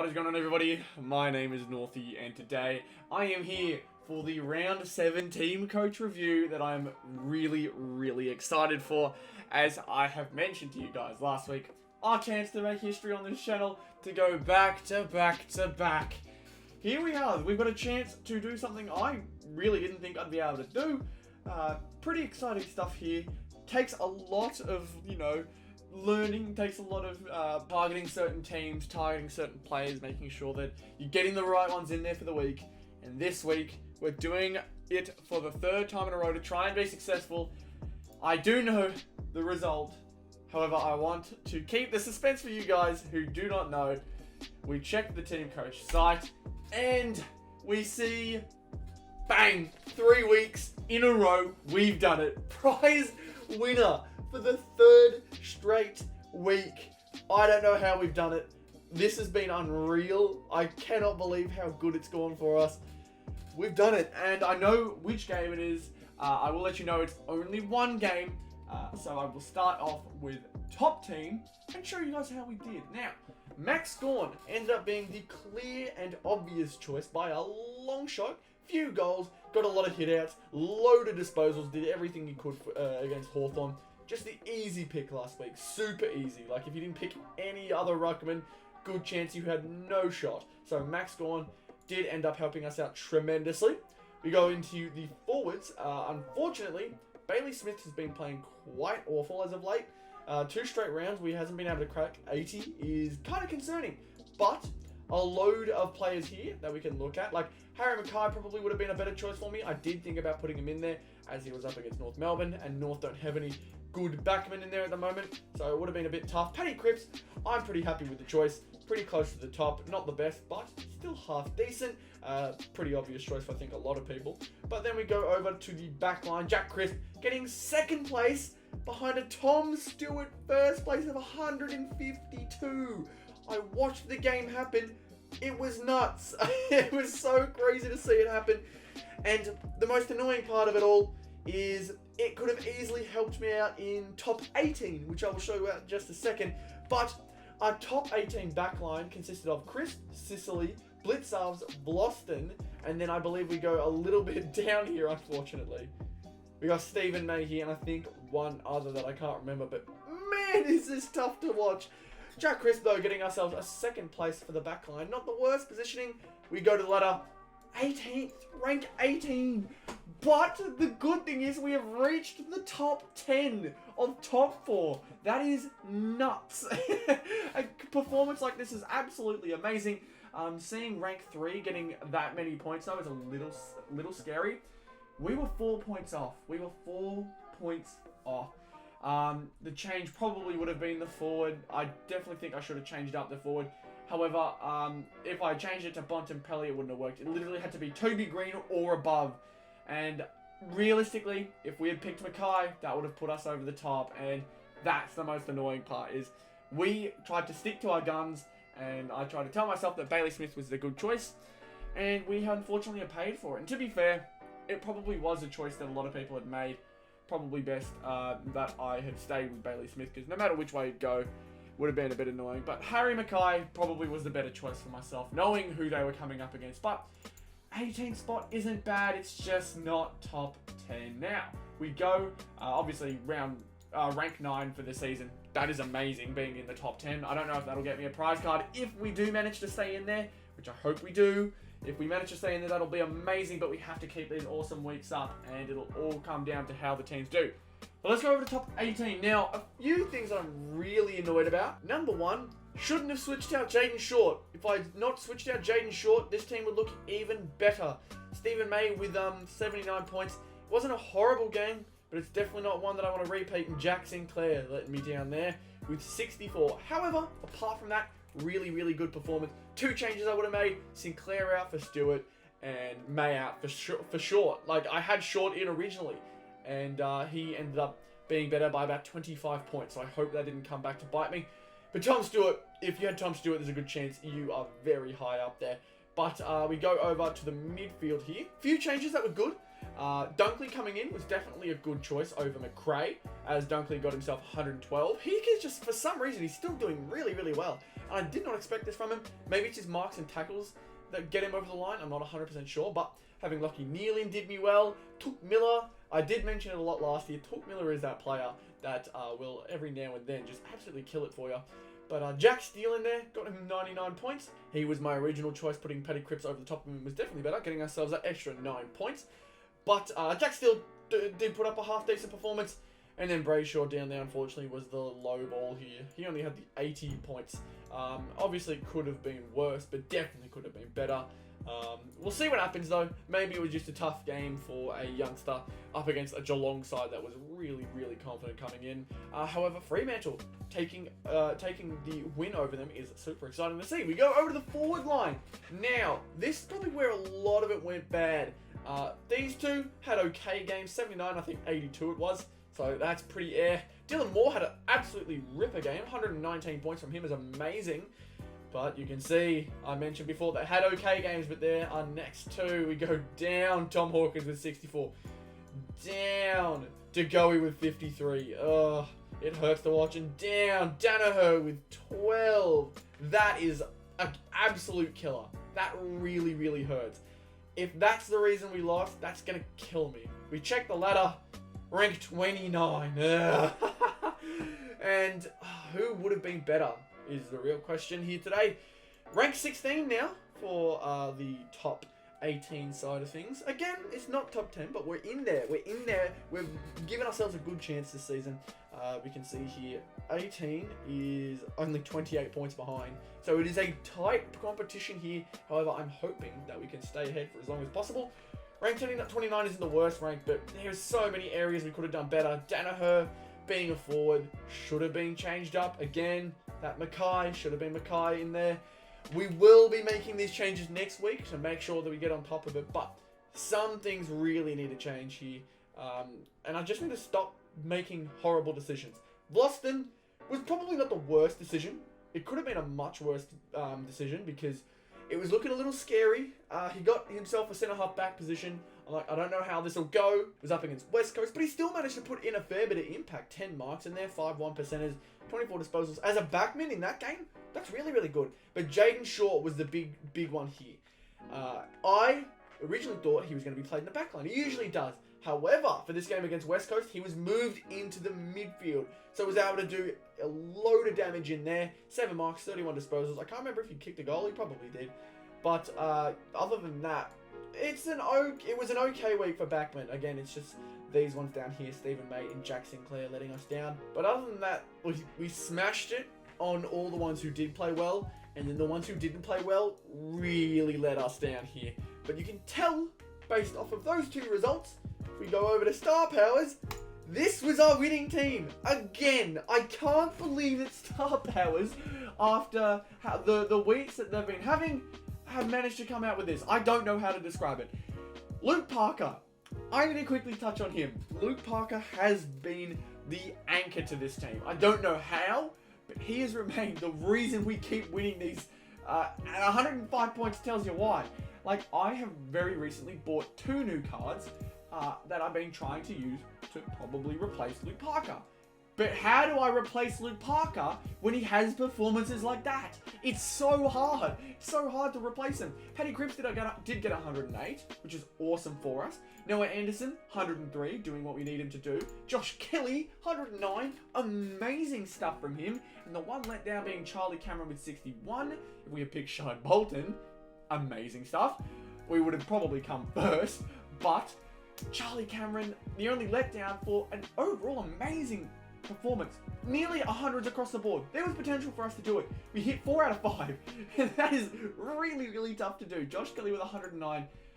What is going on, everybody? My name is Northy, and today I am here for the Round 7 Team Coach review that I'm really excited for. As I have mentioned to you guys last week, our chance to make history on this channel, to go back to back. Here we are. We've got a chance to do something I really didn't think I'd be able to do. Pretty exciting stuff here. Takes a lot of, learning, takes a lot of targeting certain teams, targeting certain players, making sure that you're getting the right ones in there for the week. And this week, we're doing it for the third time in a row to try and be successful. I do know the result. However, I want to keep the suspense for you guys who do not know. We checked the Teamcoach site and we see, bang, 3 weeks in a row, we've done it. Prize winner for the third straight week. I don't know how we've done it. This has been unreal. I cannot believe how good it's gone for us. We've done it, and I know which game it is. I will let you know it's only one game. So I will start off with top team and show you guys how we did. Now, Max Gorn ended up being the clear and obvious choice by a long shot. Few goals, got a lot of hitouts, load of disposals, did everything he could against Hawthorn. Just the easy pick last week, super easy. Like if you didn't pick any other ruckman, good chance you had no shot. So Max Gorn did end up helping us out tremendously. We go into the forwards. Unfortunately, Bailey Smith has been playing quite awful as of late. 2 straight rounds we hasn't been able to crack 80 is kind of concerning. But a load of players here that we can look at. Like Harry Mackay probably would have been a better choice for me. I did think about putting him in there as he was up against North Melbourne, and North don't have any good backmen in there at the moment, so it would have been a bit tough. Paddy Cripps, I'm pretty happy with the choice. Pretty close to the top. Not the best, but still half decent. Pretty obvious choice for I think a lot of people. But then we go over to the back line. Jack Crisp getting second place behind a Tom Stewart first place of 152. I watched the game happen. It was nuts. It was so crazy to see it happen. And the most annoying part of it all is it could have easily helped me out in top 18, which I will show you out in just a second. But our top 18 backline consisted of Chris, Sicily, Blitzarves, Bloston, and then I believe we go a little bit down here, unfortunately. We got Stephen May here, and I think one other that I can't remember, but man, is this tough to watch. Jack Crisp, though, getting ourselves a second place for the backline. Not the worst positioning. We go to the ladder, 18th, rank 18. But the good thing is we have reached the top 10 of top 4. That is nuts. A performance like this is absolutely amazing. Seeing rank 3 getting that many points, though, is a little scary. We were 4 points off. The change probably would have been the forward. I definitely think I should have changed up the forward. However, if I changed it to Bontempelli, it wouldn't have worked. It literally had to be Toby Green or above. And realistically, if we had picked Mackay, that would have put us over the top. And that's the most annoying part, is we tried to stick to our guns. And I tried to tell myself that Bailey Smith was the good choice. And we unfortunately are paid for it. And to be fair, it probably was a choice that a lot of people had made. Probably best that I had stayed with Bailey Smith, because no matter which way it'd go, would have been a bit annoying. But Harry Mackay probably was the better choice for myself, knowing who they were coming up against. But 18th spot isn't bad, it's just not top 10. Now, we go, obviously, rank 9 for the season. That is amazing, being in the top 10. I don't know if that'll get me a prize card if we do manage to stay in there, which I hope we do. If we manage to stay in there, that'll be amazing, but we have to keep these awesome weeks up, and it'll all come down to how the teams do. But let's go over to top 18. Now, a few things I'm really annoyed about. Number 1, shouldn't have switched out Jaden Short. If I had not switched out Jaden Short, this team would look even better. Stephen May with 79 points. It wasn't a horrible game, but it's definitely not one that I want to repeat. And Jack Sinclair letting me down there with 64. However, apart from that, really good performance. 2 changes I would have made. Sinclair out for Stewart and May out for Short. Like, I had Short in originally, and he ended up being better by about 25 points. So I hope that didn't come back to bite me. But Tom Stewart, if you had Tom Stewart, there's a good chance you are very high up there. But we go over to the midfield here. Few changes that were good. Dunkley coming in was definitely a good choice over McRae, as Dunkley got himself 112. He is just, for some reason, he's still doing really, really well. And I did not expect this from him. Maybe it's his marks and tackles that get him over the line. I'm not 100% sure, but having Lockie Nealon did me well. Took Miller, I did mention it a lot last year. Took Miller is that player that will every now and then just absolutely kill it for you. But Jack Steele in there, got him 99 points. He was my original choice. Putting Petty Cripps over the top of him was definitely better, getting ourselves that extra 9 points. But Jack Steele did put up a half-decent performance. And then Brayshaw down there, unfortunately, was the low ball here. He only had the 80 points. Obviously, it could have been worse, but definitely could have been better. We'll see what happens, though. Maybe it was just a tough game for a youngster up against a Geelong side that was really, really confident coming in. However, Fremantle taking the win over them is super exciting to see. We go over to the forward line. Now, this is probably where a lot of it went bad. These two had okay games. 79, I think 82 it was. So that's pretty air. Dylan Moore had an absolutely ripper game. 119 points from him is amazing. But you can see, I mentioned before, they had okay games, but there are next two. We go down Tom Hawkins with 64. Down DeGoey with 53. Ugh, it hurts to watch. And down Danaher with 12. That is an absolute killer. That really, really hurts. If that's the reason we lost, that's going to kill me. We checked the ladder. Rank 29. And who would have been better is the real question here today. Rank 16 now for the top 18 side of things. Again, it's not top 10, but we're in there. We're in there. We've given ourselves a good chance this season. We can see here, 18 is only 28 points behind. So it is a tight competition here. However, I'm hoping that we can stay ahead for as long as possible. Rank 29 isn't the worst rank, but there's so many areas we could have done better. Danaher being a forward should have been changed up. Again, that Mackay should have been Mackay in there. We will be making these changes next week to make sure that we get on top of it, but some things really need to change here. And I just need to stop making horrible decisions. Vlosten was probably not the worst decision. It could have been a much worse decision because it was looking a little scary. He got himself a centre-half back position. I'm like, I don't know how this will go. It was up against West Coast, but he still managed to put in a fair bit of impact. 10 marks in there, 5 1%ers, 24 disposals. As a backman in that game, that's really, really good. But Jaden Short was the big one here. I originally thought he was going to be played in the back line. He usually does. However, for this game against West Coast, he was moved into the midfield. So he was able to do a load of damage in there. 7 marks, 31 disposals. I can't remember if he kicked a goal. He probably did. But other than that, it was an okay week for backman. Again, it's just these ones down here, Stephen May and Jack Sinclair letting us down. But other than that, we smashed it on all the ones who did play well. And then the ones who didn't play well really let us down here. But you can tell, based off of those two results, if we go over to Star Powers, this was our winning team. Again, I can't believe that Star Powers, after the weeks that they've been having, have managed to come out with this. I don't know how to describe it. Luke Parker. I'm going to quickly touch on him. Luke Parker has been the anchor to this team. I don't know how, but he has remained the reason we keep winning these. And 105 points tells you why. Like, I have very recently bought 2 new cards that I've been trying to use to probably replace Luke Parker. But how do I replace Luke Parker when he has performances like that? It's so hard. It's so hard to replace him. Paddy Cripps did get 108, which is awesome for us. Noah Anderson, 103, doing what we need him to do. Josh Kelly, 109. Amazing stuff from him. And the one let down being Charlie Cameron with 61. If we had picked Shine Bolton, amazing stuff. We would have probably come first. But Charlie Cameron, the only letdown for an overall amazing performance. Nearly 100s across the board. There was potential for us to do it. We hit 4 out of 5. And that is really, really tough to do. Josh Kelly with 109,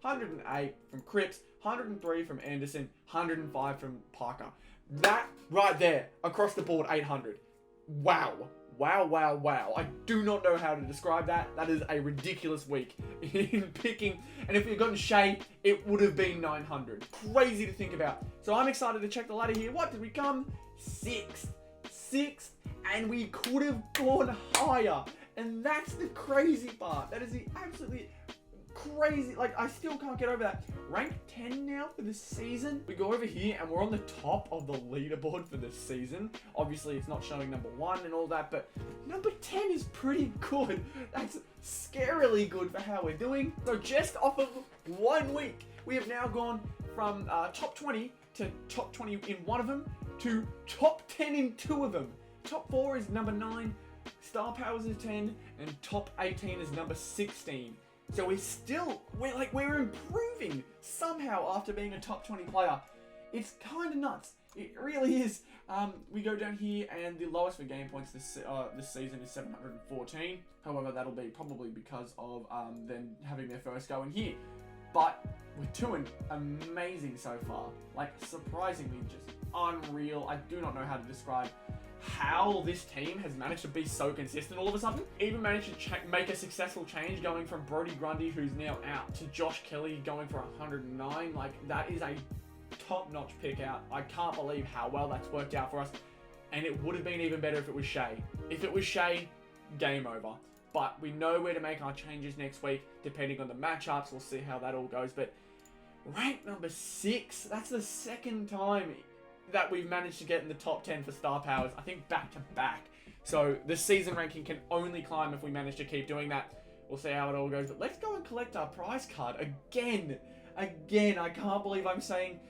108 from Cripps, 103 from Anderson, 105 from Parker. That right there, across the board, 800. Wow. Wow, wow, wow. I do not know how to describe that. That is a ridiculous week in picking. And if we had gotten Shea, it would have been 900. Crazy to think about. So I'm excited to check the ladder here. What did we come? 6th. 6th. And we could have gone higher. And that's the crazy part. That is the absolutely crazy. Like, I still can't get over that. Rank 10 now for the season. We go over here and we're on the top of the leaderboard for the season. Obviously, it's not showing number 1 and all that, but number 10 is pretty good. That's scarily good for how we're doing. So just off of 1 week, we have now gone from top 20 to top 20 in one of them to top 10 in 2 of them. Top 4 is number 9, Star Powers is 10, and top 18 is number 16. So we're improving somehow after being a top 20 player. It's kind of nuts. It really is. We go down here, and the lowest for game points this season is 714. However, that'll be probably because of them having their first go in here. But we're doing amazing so far. Like, surprisingly, just unreal. I do not know how to describe how this team has managed to be so consistent all of a sudden. Even managed to make a successful change going from Brody Grundy, who's now out, to Josh Kelly going for 109. Like, that is a top-notch pick out. I can't believe how well that's worked out for us. And it would have been even better if it was Shea. If it was Shea, game over. But we know where to make our changes next week, depending on the matchups. We'll see how that all goes. But rank number 6, that's the second time that we've managed to get in the top 10 for Star Powers, I think back to back. So the season ranking can only climb if we manage to keep doing that. We'll see how it all goes. But let's go and collect our prize card again. Again, I can't believe I'm saying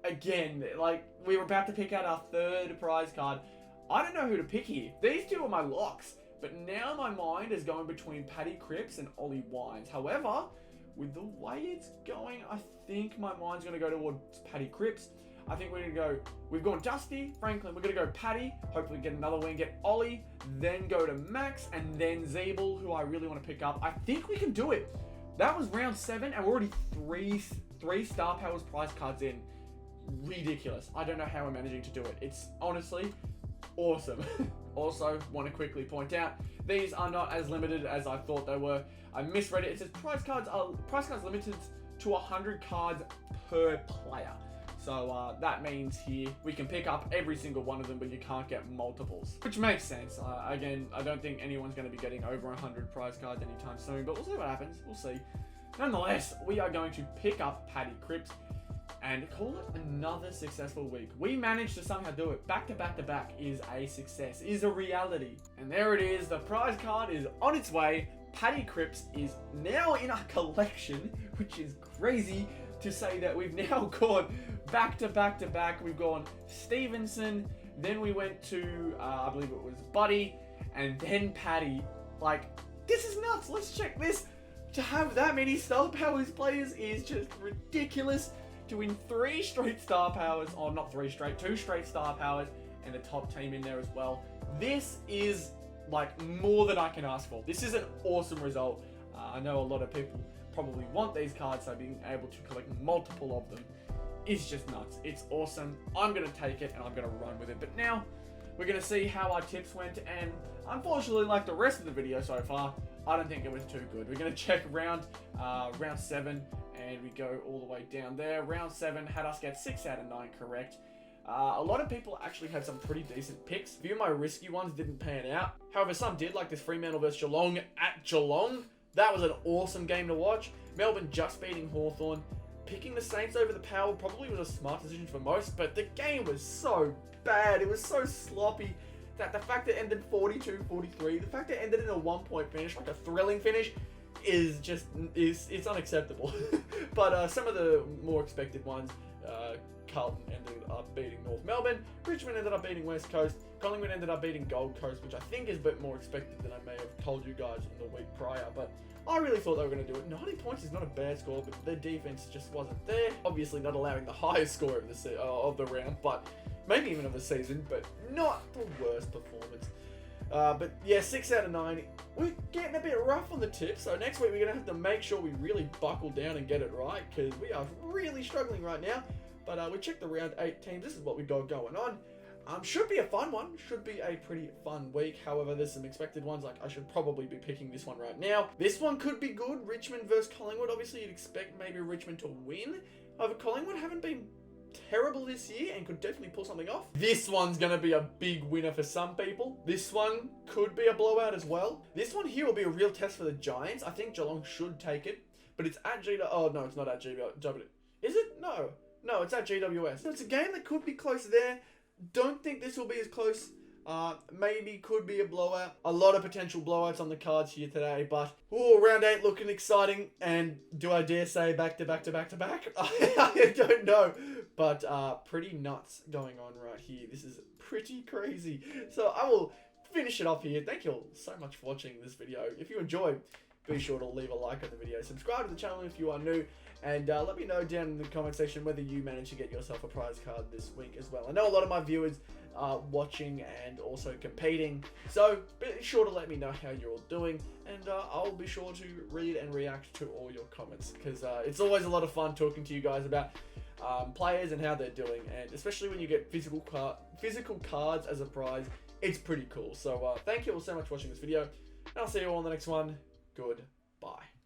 again. Like, we were about to pick out our 3rd prize card. I don't know who to pick here. These 2 are my locks. But now my mind is going between Paddy Cripps and Ollie Wines. However, with the way it's going, I think my mind's going to go towards Paddy Cripps. I think we're going to go, we've gone Dusty, Franklin, we're going to go Paddy, hopefully get another win, get Ollie, then go to Max, and then Zeeble, who I really want to pick up. I think we can do it. That was round 7, and we're already three Star Powers prize cards in. Ridiculous. I don't know how we're managing to do it. It's honestly awesome. Also, want to quickly point out, these are not as limited as I thought they were. I misread it. It says prize cards limited to 100 cards per player. So that means here we can pick up every single one of them, but you can't get multiples, which makes sense. Again, I don't think anyone's going to be getting over 100 prize cards anytime soon, but we'll see what happens. We'll see. Nonetheless, we are going to pick up Paddy Cripps and call it another successful week. We managed to somehow do it. Back to back to back is a success, is a reality. And there it is. The prize card is on its way. Paddy Cripps is now in our collection, which is crazy to say that we've now gone back to back to back. We've gone Stevenson, then we went to, I believe it was Buddy, and then Paddy. Like, this is nuts. Let's check this. To have that many Star Powers players is just ridiculous. To win 3 straight Star Powers, or not 3 straight, 2 straight Star Powers, and a top team in there as well. This is like more than I can ask for. This is an awesome result. I know a lot of people probably want these cards, so being able to collect multiple of them is just nuts. It's awesome. I'm going to take it and I'm going to run with it. But now we're going to see how our tips went, and unfortunately, like the rest of the video so far, I don't think it was too good. We're going to check round 7, and we go all the way down there. Round 7 had us get 6 out of 9 correct. A lot of people actually had some pretty decent picks. A few of my risky ones didn't pan out. However, some did, like this Fremantle versus Geelong at Geelong. That was an awesome game to watch. Melbourne just beating Hawthorn. Picking the Saints over the Power probably was a smart decision for most, but the game was so bad. It was so sloppy. That the fact that it ended 42-43, the fact that it ended in a 1-point finish, like a thrilling finish, is just, it's unacceptable. But some of the more expected ones, Carlton ended up beating North Melbourne, Richmond ended up beating West Coast, Collingwood ended up beating Gold Coast, which I think is a bit more expected than I may have told you guys in the week prior, but I really thought they were going to do it. 90 points is not a bad score, but their defense just wasn't there. Obviously not allowing the highest score of the round, but maybe even of the season, but not the worst performance. But yeah, 6 out of 9. We're getting a bit rough on the tip, so next week we're going to have to make sure we really buckle down and get it right, because we are really struggling right now. But we checked the round 8 teams. This is what we got going on. Should be a fun one. Should be a pretty fun week. However, there's some expected ones. Like, I should probably be picking this one right now. This one could be good. Richmond versus Collingwood. Obviously, you'd expect maybe Richmond to win. However, Collingwood haven't been terrible this year and could definitely pull something off. This one's going to be a big winner for some people. This one could be a blowout as well. This one here will be a real test for the Giants. I think Geelong should take it. but it's at Oh, no, it's not at GW. Is it? No. No, it's at GWS. So it's a game that could be close there. Don't think this will be as close. Maybe could be a blowout. A lot of potential blowouts on the cards here today, but round 8 looking exciting. And do I dare say back to back to back to back? I don't know, but pretty nuts going on right here. This is pretty crazy. So I will finish it off here. Thank you all so much for watching this video. If you enjoyed, be sure to leave a like on the video. Subscribe to the channel if you are new. And let me know down in the comment section whether you managed to get yourself a prize card this week as well. I know a lot of my viewers are watching and also competing, so be sure to let me know how you're all doing, and I'll be sure to read and react to all your comments, because it's always a lot of fun talking to you guys about players and how they're doing, and especially when you get physical cards as a prize, it's pretty cool. So thank you all so much for watching this video, and I'll see you all in the next one. Goodbye.